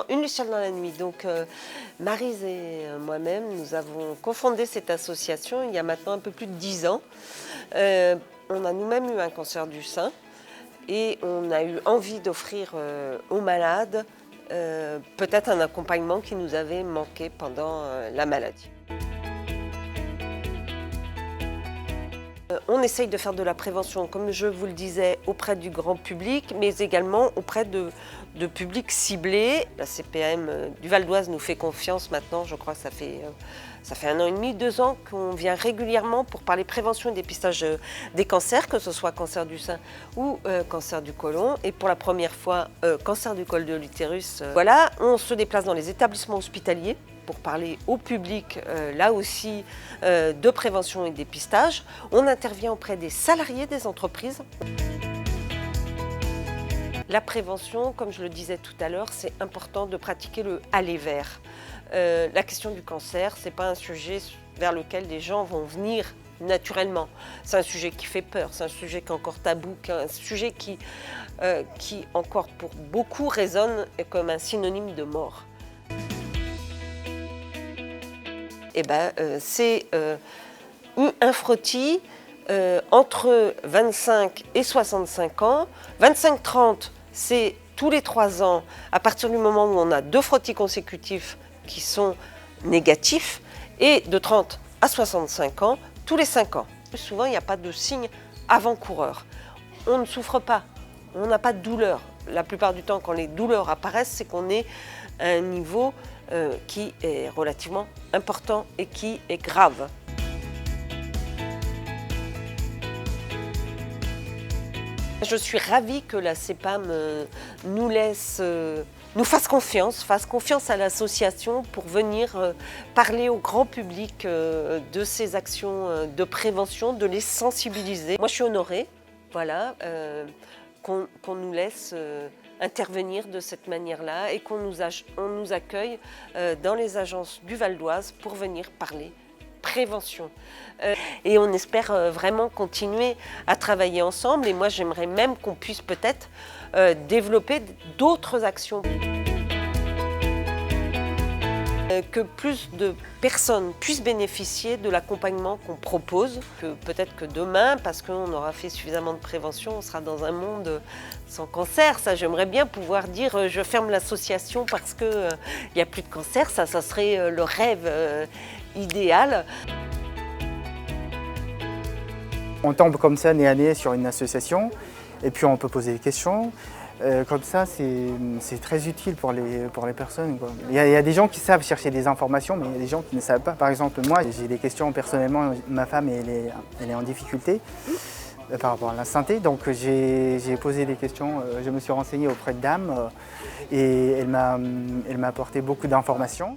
Une luciole dans la nuit, donc Maryse et moi-même, nous avons cofondé cette association il y a maintenant un peu plus de 10 ans. On a nous-mêmes eu un cancer du sein et on a eu envie d'offrir aux malades peut-être un accompagnement qui nous avait manqué pendant la maladie. On essaye de faire de la prévention, comme je vous le disais, auprès du grand public, mais également auprès de publics ciblés. La CPAM du Val d'Oise nous fait confiance maintenant, je crois que ça fait 1 an et demi, 2 ans qu'on vient régulièrement pour parler prévention et dépistage des cancers, que ce soit cancer du sein ou cancer du côlon. Et pour la première fois, cancer du col de l'utérus. Voilà, on se déplace dans les établissements hospitaliers pour parler au public, là aussi, de prévention et dépistage. On intervient auprès des salariés des entreprises. La prévention, comme je le disais tout à l'heure, c'est important de pratiquer le aller vers. La question du cancer, ce n'est pas un sujet vers lequel les gens vont venir naturellement. C'est un sujet qui fait peur, c'est un sujet qui est encore tabou, un sujet qui encore pour beaucoup résonne comme un synonyme de mort. Eh ben, c'est un frottis entre 25 et 65 ans. 25-30, c'est tous les 3 ans, à partir du moment où on a 2 frottis consécutifs qui sont négatifs, et de 30 à 65 ans, tous les 5 ans. Souvent, il n'y a pas de signe avant-coureur. On ne souffre pas, on n'a pas de douleur. La plupart du temps, quand les douleurs apparaissent, c'est qu'on est à un niveau qui est relativement important et qui est grave. Je suis ravie que la CPAM nous fasse confiance à l'association pour venir parler au grand public de ces actions de prévention, de les sensibiliser. Moi, je suis honorée, voilà, qu'on nous laisse intervenir de cette manière-là et qu'on nous accueille dans les agences du Val d'Oise pour venir parler prévention. Et on espère vraiment continuer à travailler ensemble, et moi j'aimerais même qu'on puisse peut-être développer d'autres actions. Que plus de personnes puissent bénéficier de l'accompagnement qu'on propose, que peut-être que demain, parce qu'on aura fait suffisamment de prévention, on sera dans un monde sans cancer. Ça, j'aimerais bien pouvoir dire je ferme l'association parce qu'il n'y a plus de cancer, ça serait le rêve idéal. On tombe comme ça nez à nez sur une association et puis on peut poser des questions. Comme ça, c'est très utile pour les personnes, quoi. Il y a des gens qui savent chercher des informations, mais il y a des gens qui ne savent pas. Par exemple, moi, j'ai des questions personnellement. Ma femme, elle est en difficulté par rapport à la santé, donc j'ai posé des questions. Je me suis renseigné auprès de dames et elle m'a apporté beaucoup d'informations.